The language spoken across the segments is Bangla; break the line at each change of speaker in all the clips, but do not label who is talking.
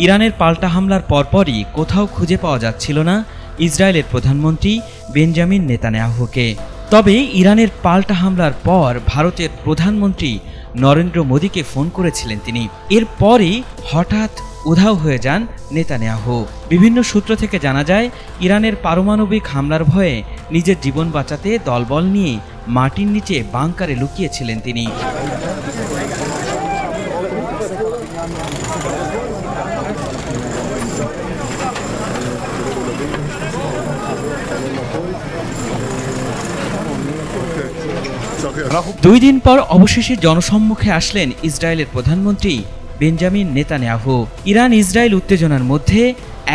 ইরানের পাল্টা হামলার পরপরই কোথাও খুঁজে পাওয়া যাচ্ছিল না ইসরায়েলের প্রধানমন্ত্রী বেঞ্জামিন নেতানিয়াহুকে। তবে ইরানের পাল্টা হামলার পর ভারতের প্রধানমন্ত্রী নরেন্দ্র মোদীকে ফোন করেছিলেন তিনি। এরপরই হঠাৎ উধাও হয়ে যান নেতানিয়াহু। বিভিন্ন সূত্র থেকে জানা যায়, ইরানের পারমাণবিক হামলার ভয়ে নিজের জীবন বাঁচাতে দলবল নিয়ে মাটির নিচে বাংকারে লুকিয়েছিলেন তিনি। দুই দিন পর অবশেষে জনসম্মুখে আসলেন ইসরায়েলের প্রধানমন্ত্রী বেঞ্জামিন নেতানিয়াহু। ইরান ইসরায়েল উত্তেজনার মধ্যে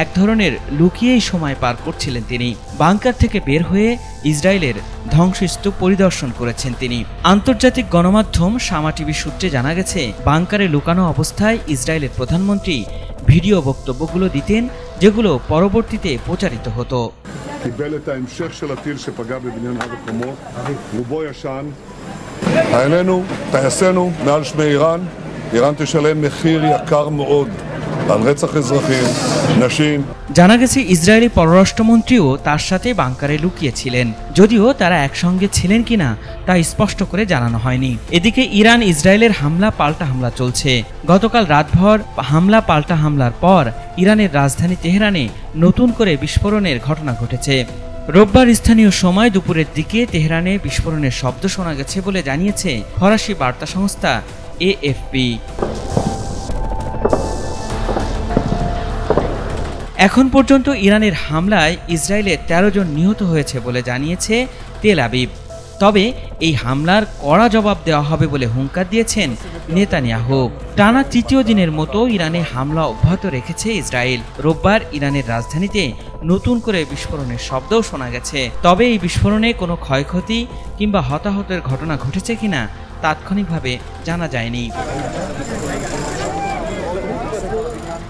এক ধরনের লুকিয়েই সময় পার করছিলেন তিনি। বাংকার থেকে বের হয়ে ইসরায়েলের ধ্বংসস্তূপ পরিদর্শন করেছেন তিনি। আন্তর্জাতিক গণমাধ্যম শামা টিভি সূত্রে জানা গেছে, বাংকারে লুকানো অবস্থায় ইসরায়েলের প্রধানমন্ত্রী ভিডিও বক্তব্যগুলো দিতেন, যেগুলো পরবর্তীতে প্রচারিত হতো।
קיבל את ההמשך של הטיל שפגע בבניין הר החומות, רובו ישן. חיילינו, טייסינו, מעל שמי איראן, איראן תשלם מחיר יקר מאוד על רצח אזרחים, נשים.
জানা গেছে ইসরায়েলি পররাষ্ট্রমন্ত্রীও তার সাথে বাংকারে লুকিয়েছিলেন, যদিও তারা একসঙ্গে ছিলেন কিনা তা স্পষ্ট করে জানানো হয়নি। এদিকে ইরান ইসরায়েলের হামলা পাল্টা হামলা চলছে। গতকাল রাতভর হামলা পাল্টা হামলার পর ইরানের রাজধানী তেহরানে নতুন করে বিস্ফোরণের ঘটনা ঘটেছে। রোববার স্থানীয় সময় দুপুরের দিকে তেহরানে বিস্ফোরণের শব্দ শোনা গেছে বলে জানিয়েছে ফরাসি বার্তা সংস্থা এএফপি। এখন পর্যন্ত ইরানের হামলায় ইসরায়েলের 13 জন নিহত হয়েছে বলে জানিয়েছে তেল আবিব। তবে এই হামলার কড়া জবাব দেওয়া হবে বলে হুঙ্কার দিয়েছেন নেতানিয়াহু। টানা তৃতীয় দিনের মতো ইরানে হামলা অব্যাহত রেখেছে ইসরায়েল। রোববার ইরানের রাজধানীতে নতুন করে বিস্ফোরণের শব্দও শোনা গেছে। তবে এই বিস্ফোরণে কোনো ক্ষয়ক্ষতি কিংবা হতাহতের ঘটনা ঘটেছে কিনা তাৎক্ষণিকভাবে জানা যায়নি।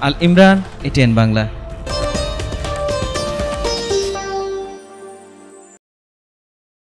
আল ইমরান, এটিএন বাংলা।